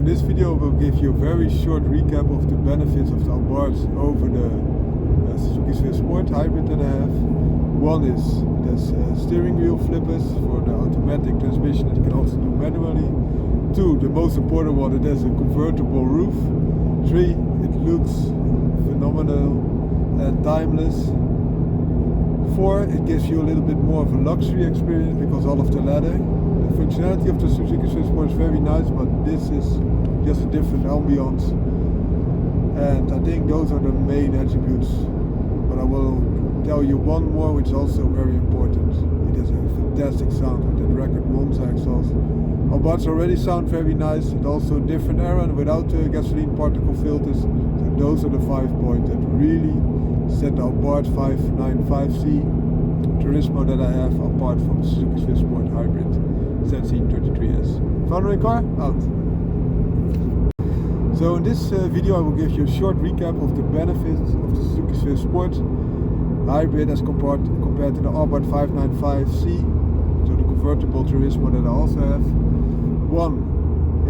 this video will give you a very short recap of the benefits of the ABARTH over the Suzuki Swift Sport hybrid that I have. One is it has steering wheel flippers for the automatic transmission that you can also do manually. Two, the most important one, it has a convertible roof. Three, it looks phenomenal and timeless. Four, it gives you a little bit more of a luxury experience because all of the leather. The functionality of the Suzuki Swift Sport is very nice, but this is just a different ambiance. And I think those are the main attributes. But I will tell you one more, which is also very important. It has a fantastic sound with that record Monza exhaust. ABARTHs already sound very nice. It's also a different era and without gasoline particle filters. So those are the 5 points that really set the ABARTH 595C Turismo that I have apart from the Suzuki Swift Sport hybrid ZC33S. Found a car? Out. So in this video I will give you a short recap of the benefits of the Suzuki Swift Sport hybrid as compared to the ABARTH 595C, so the convertible Turismo that I also have. One,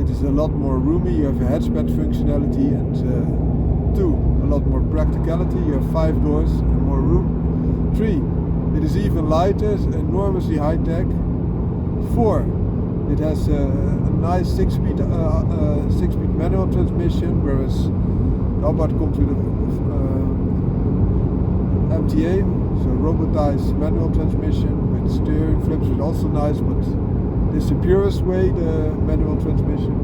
it is a lot more roomy, you have a hatchback functionality, and two, a lot more practicality, you have 5 doors and more room. 3, it is even lighter, enormously high tech. 4, it has a nice 6-speed manual transmission, whereas the ABARTH comes with a MTA, so robotized manual transmission with steering flips, which is also nice, but this is the purest way, the manual transmission.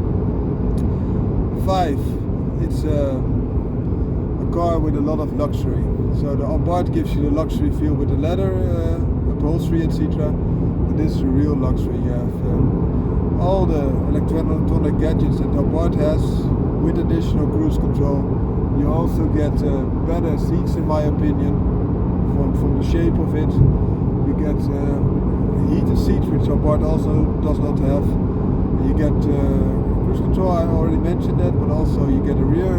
5, it's a car with a lot of luxury. So the ABARTH gives you the luxury feel with the leather upholstery, etc. But this is a real luxury. You have all the electronic gadgets that the ABARTH has with additional cruise control. You also get better seats, in my opinion, from the shape of it. You get heated seats, which ABARTH also does not have. You get cruise control, I already mentioned that, but also you get a rear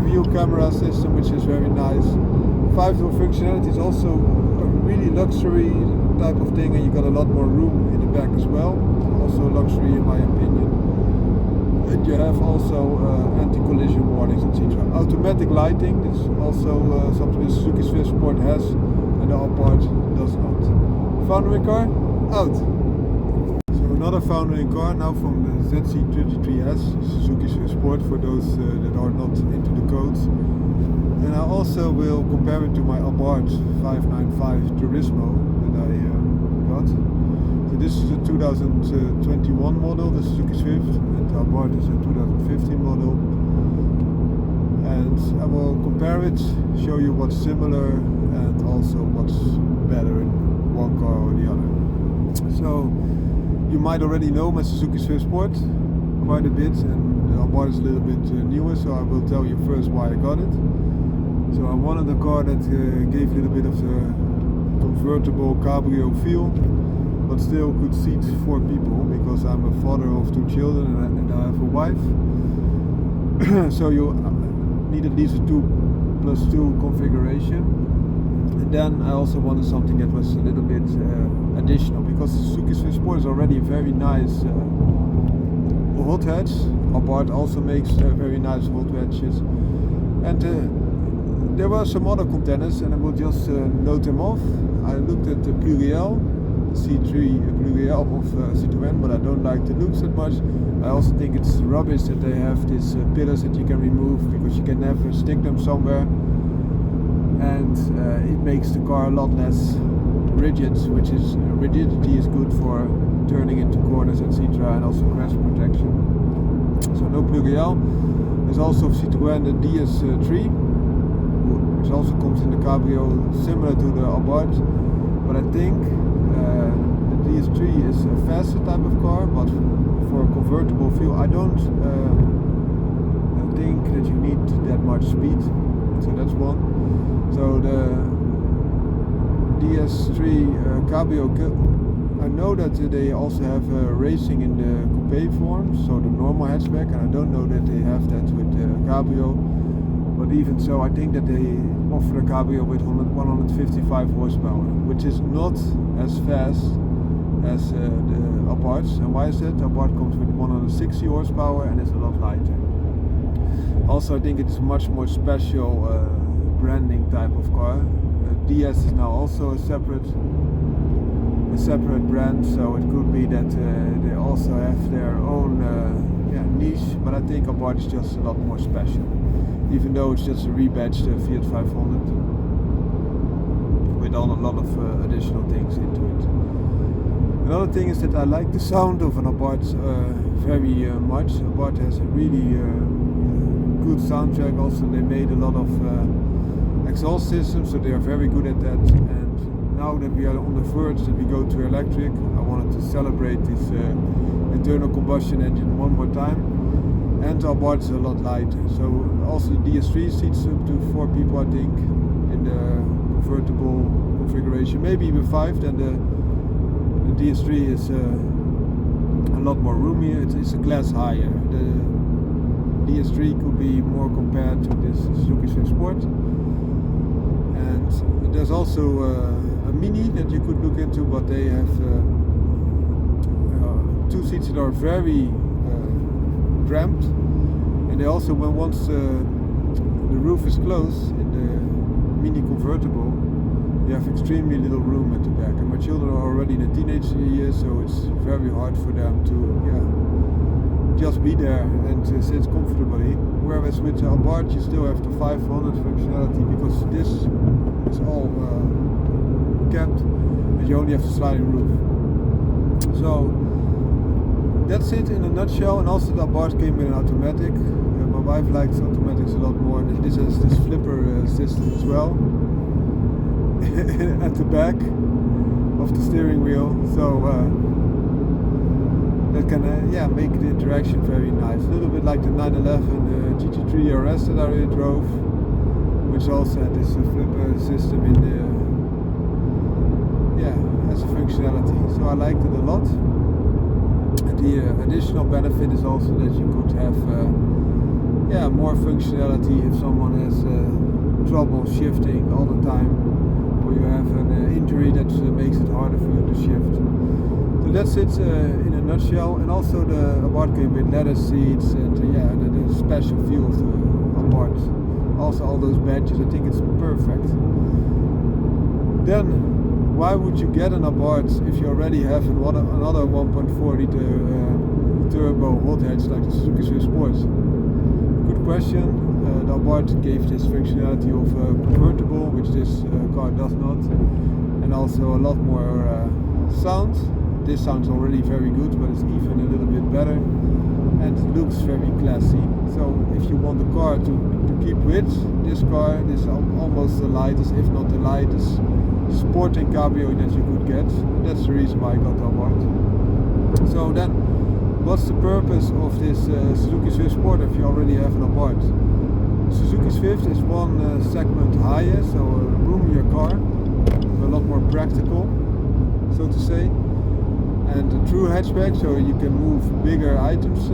view camera system, which is very nice. 5-door functionality is also a really luxury type of thing, and you got a lot more room in the back as well. Also luxury in my opinion. And you have also anti-collision warnings, etc. Automatic lighting is also something the Suzuki Swift Sport has, and the ABARTH does not. Foundering car? Out! So another foundering car now from the ZC33S, Suzuki Swift Sport, for those that are not into the codes. And I also will compare it to my ABARTH 595 Turismo that I got. So this is a 2021 model, the Suzuki Swift, and the ABARTH is a 2015 model. And I will compare it, show you what's similar and also what's better in one car or the other. So you might already know my Suzuki Swift Sport quite a bit, and the ABARTH is a little bit newer, so I will tell you first why I got it. So I wanted a car that gave a little bit of the convertible cabrio feel, but still could seat 4 people, because I'm a father of 2 children and I have a wife. So you need at least a 2+2 configuration. And then I also wanted something that was a little bit additional, because Suzuki Swift Sport is already a very nice hot hatch. ABARTH also makes very nice hot hatches. And there were some other contenders, and I will just note them off. I looked at the Pluriel, the C3 Pluriel of Citroën, but I don't like the looks that much. I also think it's rubbish that they have these pillars that you can remove, because you can never stick them somewhere. And it makes the car a lot less rigid, which is rigidity is good for turning into corners, etc., and also crash protection. So no Pluriel. There's also Citroën the DS3, which also comes in the cabrio, similar to the ABARTH, but I think the DS3 is a faster type of car, but for a convertible feel I don't think that you need that much speed, so that's one. So the DS3 cabrio, I know that they also have racing in the coupe form, so the normal hatchback, and I don't know that they have that with the cabrio. But even so, I think that they offer a cabrio with 155 horsepower, which is not as fast as the ABARTH. And why is that? The ABARTH comes with 160 horsepower and is a lot lighter. Also, I think it's much more special branding type of car. DS is now also a separate brand, so it could be that they also have their own niche, but I think ABARTH is just a lot more special, even though it's just a rebadged Fiat 500 with a lot of additional things into it. Another thing is that I like the sound of an ABARTH very much. ABARTH has a really good soundtrack. Also, they made a lot of exhaust systems, so they are very good at that. And now that we are on the verge that we go to electric, I wanted to celebrate this internal combustion engine one more time. And the ABARTH is a lot lighter. So also the DS3 seats up to 4 people, I think, in the convertible configuration. Maybe even 5. Then the DS3 is a lot more roomier. It's a class higher. The DS3 could be more compared to this Suzuki Swift Sport. And there's also a Mini that you could look into, but they have 2 seats that are very cramped, and they also, when once the roof is closed in the Mini convertible, you have extremely little room at the back. And my children are already in the teenage years, so it's very hard for them to just be there and sit comfortably. Whereas with the ABARTH you still have the 500 functionality, because this is all capped and you only have the sliding roof. So that's it in a nutshell. And also the ABARTH came with an automatic. My wife likes automatics a lot more, and this has this flipper system as well at the back of the steering wheel, so that can make the interaction very nice. A little bit like the 911 GT3 RS that I really drove, which also had this flipper system in the as a functionality. So I liked it a lot. The additional benefit is also that you could have more functionality if someone has trouble shifting all the time, or you have an injury that makes it harder for you to shift. So that's it in a nutshell. And also the ABARTH came with leather seats and the special feel of the ABARTH. Also all those badges, I think it's perfect. Then why would you get an ABARTH if you already have another 1.4 liter turbo hot hatch like the Suzuki Swift Sport? Good question. The ABARTH gave this functionality of convertible, which this car does not, and also a lot more sound. This sounds already very good, but it's even a little bit better, and it looks very classy. So if you want the car to keep with this car, this is almost the lightest, if not the lightest, sporting cabrio that you could get. That's the reason why I got the ABARTH. So then, what's the purpose of this Suzuki Swift Sport if you already have an ABARTH? Suzuki Swift is one segment higher, so a roomier car, a lot more practical, so to say, and a true hatchback, so you can move bigger items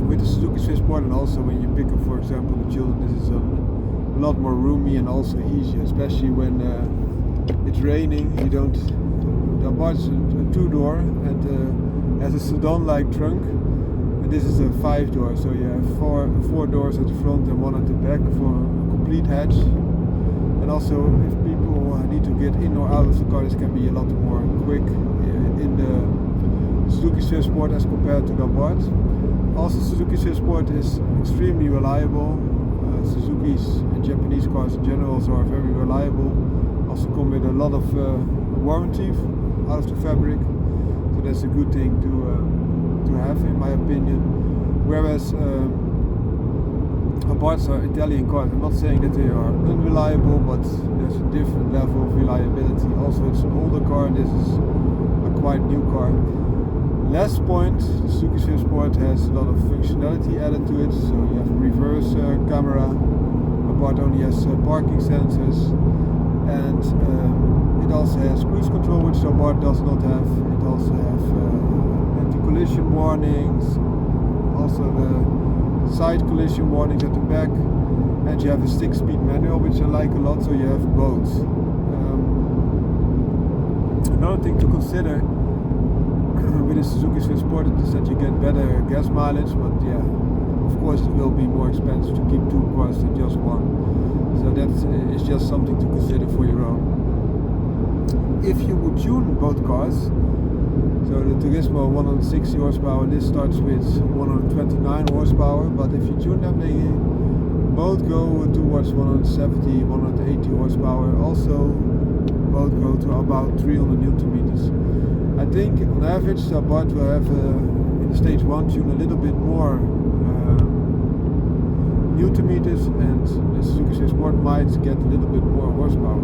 with the Suzuki Swift Sport. And also when you pick up, for example, the children, this is a lot more roomy and also easier, especially when it's raining. You don't. The ABARTH is a 2-door and has a sedan-like trunk. This is a 5-door, so you have four doors at the front and 1 at the back for a complete hatch. And also, if people need to get in or out of the car, this can be a lot more quick in the Suzuki Swift Sport as compared to the ABARTH. Also, Suzuki Swift Sport is extremely reliable. Suzuki's and Japanese cars in general are very reliable. Also come with a lot of warranty out of the fabric, so that's a good thing to have, in my opinion. Whereas ABARTHs are Italian cars. I'm not saying that they are unreliable, but there's a different level of reliability. Also, it's an older car. This is a quite new car. Last point, the Suzuki Swift Sport has a lot of functionality added to it. So you have a reverse camera. ABARTH only has parking sensors, and it also has cruise control, which the ABARTH does not have. It also has anti-collision warnings, also the side collision warnings at the back, and you have a 6-speed manual, which I like a lot. So you have both. Another thing to consider with the Suzuki Swift Sport is that you get better gas mileage, but yeah, of course it will be more expensive to keep two cars than just one. So that is just something to consider for your own. If you would tune both cars, so the Turismo 160 horsepower, this starts with 129 horsepower, but if you tune them, they both go towards 170, 180 horsepower, also both go to about 300 Newton meters. I think on average the ABARTH will have in the stage 1 tune a little bit more Newton meters, and the Suzuki Swift Sport might get a little bit more horsepower.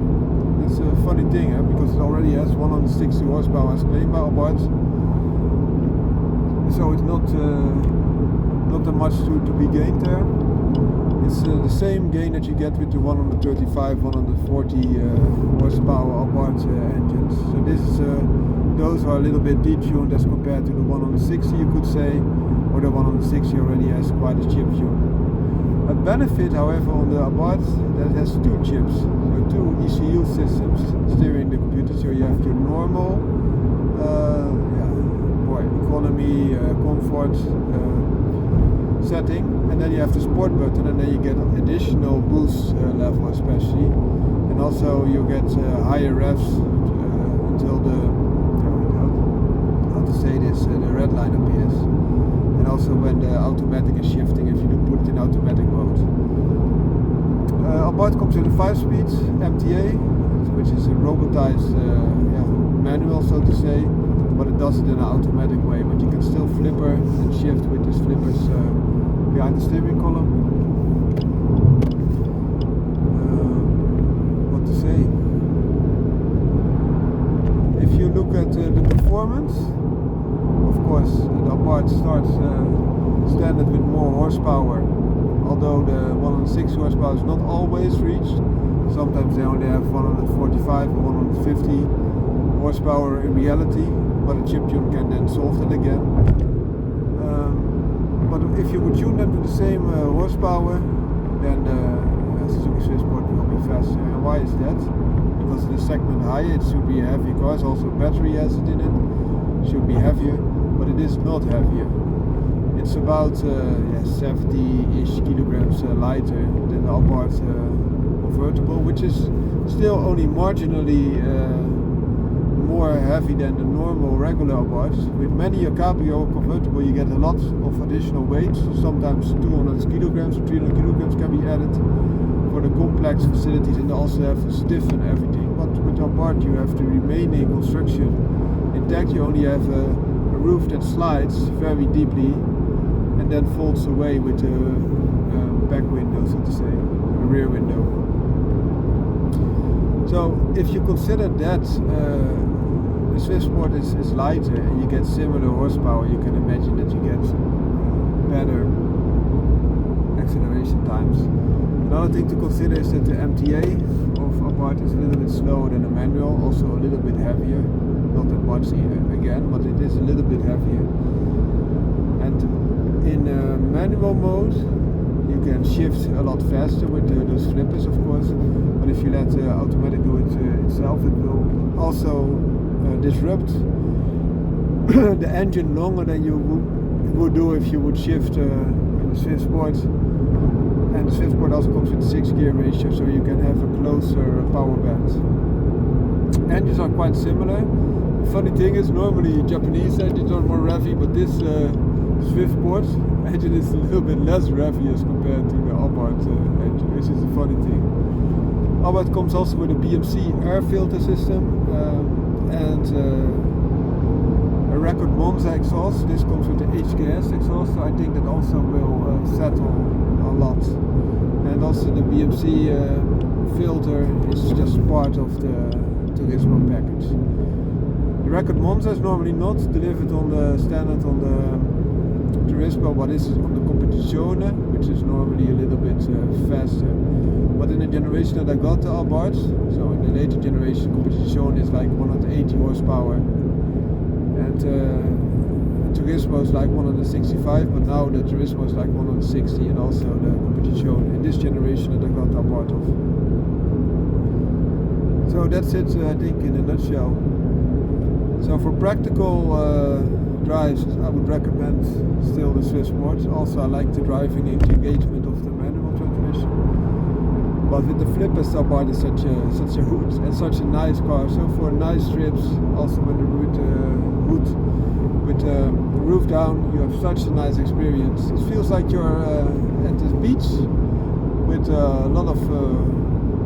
That's a funny thing, because it already has 160 horsepower as claimed by ABARTH, so it's not that much to be gained there. It's the same gain that you get with the 135, 140 horsepower ABARTH engines. So this is those are a little bit detuned as compared to the 160, you could say, or the 160 already has quite a chip tune. A benefit, however, on the ABARTH that it has two chips, so two ECU systems steering the computer. So you have your normal, economy, comfort setting, and then you have the sport button, and then you get additional boost level, especially, and also you get higher revs until the the red line appears. And also when the automatic is shifting, if you do put it in automatic mode. ABARTH comes with a 5-speed MTA, which is a robotized manual, so to say, but it does it in an automatic way. But you can still flipper and shift with these flippers behind the steering column. What to say? If you look at the performance, of course, the ABARTH starts standard with more horsepower, although the 160 horsepower is not always reached. Sometimes they only have 145 or 150 horsepower in reality, but a chip tune can then solve that again. But if you would tune them to the same horsepower, then the Suzuki Swift Sport will be faster. And why is that? Because in the segment higher it should be a heavy car, also battery acid in it, should be heavier, but it is not heavier. It's about 70-ish kilograms lighter than the ABARTH convertible, which is still only marginally more heavy than the normal regular ABARTH. With many a cabrio convertible you get a lot of additional weight, sometimes 200 kilograms or 300 kilograms can be added for the complex facilities, and they also have to stiffen everything. But with ABARTH you have the remaining construction intact. You only have a roof that slides very deeply and then folds away with the back window, so to say, a rear window. So if you consider that the Swift Sport is lighter and you get similar horsepower, you can imagine that you get better acceleration times. Another thing to consider is that the MTA of ABARTH is a little bit slower than the manual, also a little bit heavier. Not that much again, but it is a little bit heavier. And in manual mode you can shift a lot faster with those flippers, of course, but if you let automatic do it itself, it will also disrupt the engine longer than you would do if you would shift in the Swift Sport. And the Swift Sport also comes with 6-gear ratio, so you can have a closer power band. Engines are quite similar. The funny thing is, normally Japanese engines are more revvy, but this Swift Sport engine is a little bit less revvy as compared to the ABARTH engine, which is a funny thing. ABARTH comes also with a BMC air filter system and a record Monza exhaust. This comes with the HKS exhaust, so I think that also will settle a lot. And also the BMC filter is just part of the Turismo package. The record Monza is normally not delivered on the standard on the Turismo, but this is on the Competizione, which is normally a little bit faster. But in the generation that I got the ABARTH, so in the later generation, Competizione is like 180 horsepower, and Turismo is like 165, but now the Turismo is like 160, and also the Competizione in this generation that I got the ABARTH of. So that's it, I think, in a nutshell. So for practical drives, I would recommend still the Swiss Sport. Also, I like the driving engagement of the manual transmission. But with the flippers, the Abarth is such a hood and such a nice car. So for nice trips, also with the hood with the roof down, you have such a nice experience. It feels like you're at the beach with a lot of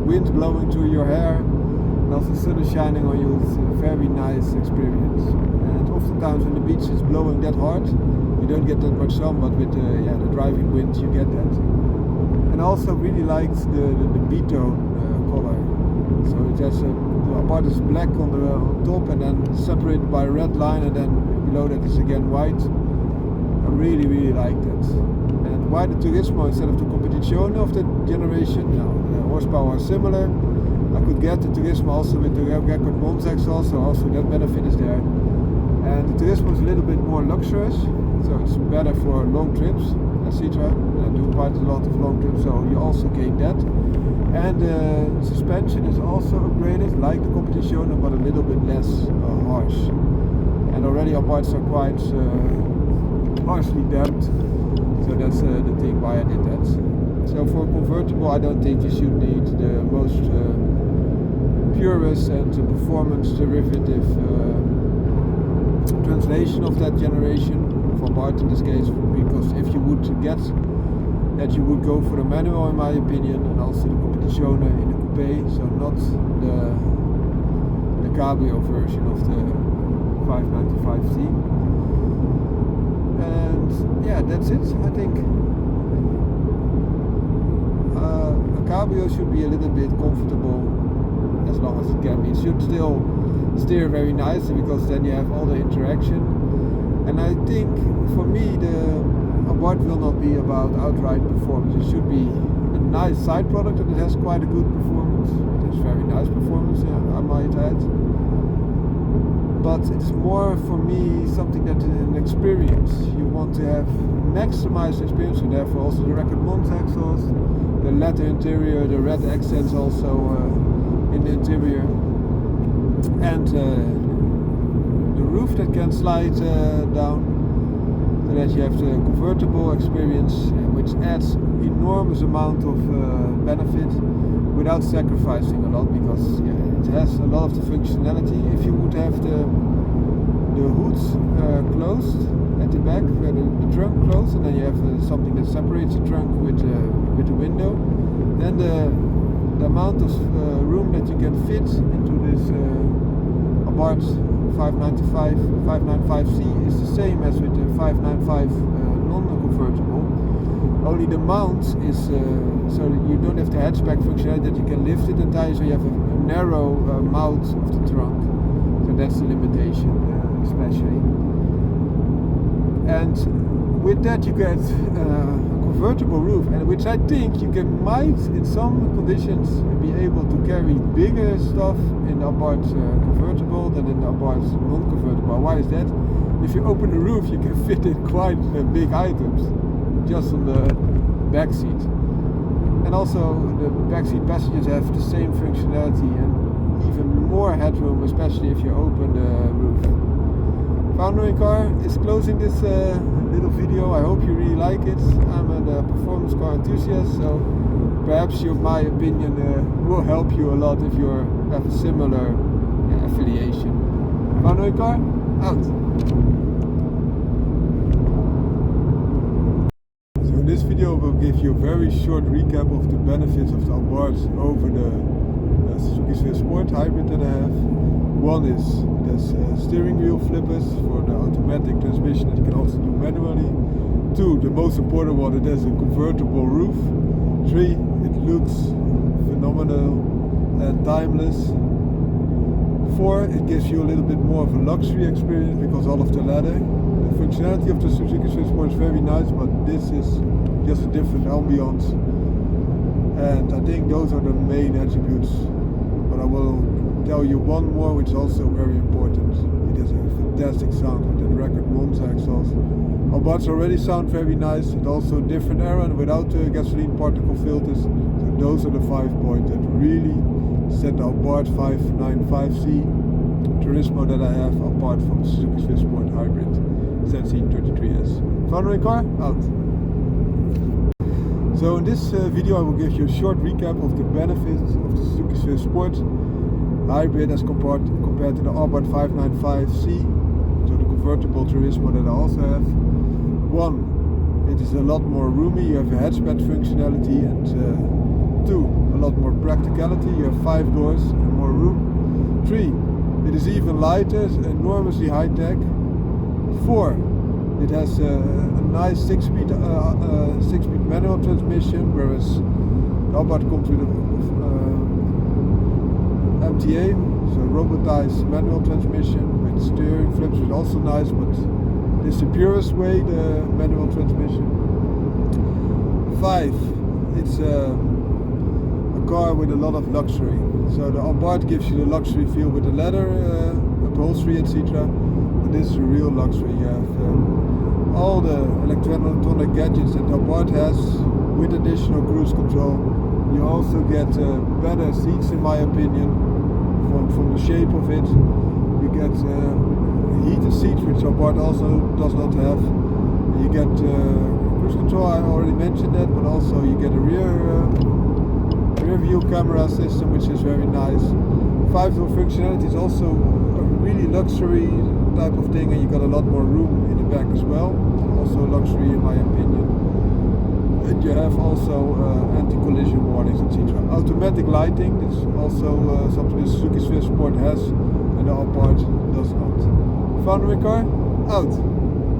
wind blowing through your hair, and also the sun is shining on you. It's a very nice experience. And oftentimes when the beach is blowing that hard, you don't get that much sun, but with the driving wind you get that. And I also really liked the B-tone color. So it has the Abarth is black on top and then separated by a red line, and then below that is again white. I really like that. And why the Turismo instead of the Competizione of that generation? Now the horsepower are similar. I could get the Turismo also with the record Mons exhaust, so also that benefit is there. And the Turismo is a little bit more luxurious, so it's better for long trips, etc. I do quite a lot of long trips, so you also gain that. And the suspension is also upgraded, like the Competizione, but a little bit less harsh. And already Abarths are quite harshly damped, so that's the thing why I did that. So for a convertible, I don't think you should need the most purest and performance derivative translation of that generation, for Abarth in this case, because if you would get that, you would go for the manual in my opinion, and also the Competizione in the coupe, so not the cabrio version of the 595C. And yeah, that's it. I think a cabrio should be a little bit comfortable as long as it can be. It should still steer very nicely, because then you have all the interaction. And I think for me the Abarth will not be about outright performance. It should be a nice side product, and it has quite a good performance. It has very nice performance, I might add. But it's more for me something that is an experience. You want to have maximized experience, and therefore also the record Mons exhaust, the leather interior, the red accents also in the interior, and the roof that can slide down, so that you have the convertible experience, which adds enormous amount of benefit without sacrificing a lot, because it has a lot of the functionality. If you would have the hoods closed at the back, where the trunk closed, and then you have something that separates the trunk with the window, then the amount of room that you can fit into this Abarth 595C is the same as with the 595 non-convertible. Only the mount is so that you don't have the hatchback functionality that you can lift it entirely, so you have a narrow mount of the trunk. So that's the limitation, especially. And with that you get a convertible roof, and which I think you might in some conditions be able to carry bigger stuff in the Abarth convertible than in the Abarth non-convertible. Why is that? If you open the roof, you can fit in quite big items just on the back seat. And also the backseat passengers have the same functionality and even more headroom, especially if you open the roof. Foundering car is closing this little video. I hope you really like it. I'm a performance car enthusiast, so perhaps my opinion will help you a lot if you have a similar affiliation. Foundering car, out! This video will give you a very short recap of the benefits of the Abarth over the Suzuki Swiss Sport hybrid that I have. One is there's steering wheel flippers for the automatic transmission that you can also do manually. Two, the most important one, it has a convertible roof. Three, it looks phenomenal and timeless. Four, it gives you a little bit more of a luxury experience because all of the leather. The functionality of the Suzuki Swiss Sport is very nice, but this is just a different ambiance. And I think those are the main attributes. But I will tell you one more, which is also very important. It has a fantastic sound with that record Mons exhaust. Abarths already sound very nice. It's also a different era and without the gasoline particle filters. So those are the 5 points that really set the Abarth 595C Turismo that I have apart from the Suzuki Swift Sport Hybrid ZC33S. Foundering car, out. So in this video I will give you a short recap of the benefits of the Suzuki Swift Sport Hybrid as compared to the ABARTH 595C, so the convertible Turismo that I also have. One, it is a lot more roomy, you have a hatchback functionality, and two, a lot more practicality, you have 5 doors and more room. 3, it is even lighter, enormously high tech. 4, it has a nice 6-speed manual transmission, whereas the ABARTH comes with a MTA, so robotized manual transmission with steering flips, which is also nice, but it's the purest way, the manual transmission. 5, it's a car with a lot of luxury. So the ABARTH gives you the luxury feel with the leather upholstery, etc. But this is a real luxury. You have all the electronic gadgets that the ABARTH has with additional cruise control. You also get better seats, in my opinion, from the shape of it. You get heated seats, which ABARTH also does not have. You get cruise control, I already mentioned that, but also you get a rear view camera system, which is very nice. 5-door functionality is also a really luxury type of thing, and you got a lot more room in the back as well. Also luxury in my opinion. And you have also anti-collision warnings, etc. Automatic lighting, this is also something the Suzuki Swift Sport has and the ABARTH does not. Foundering car, out.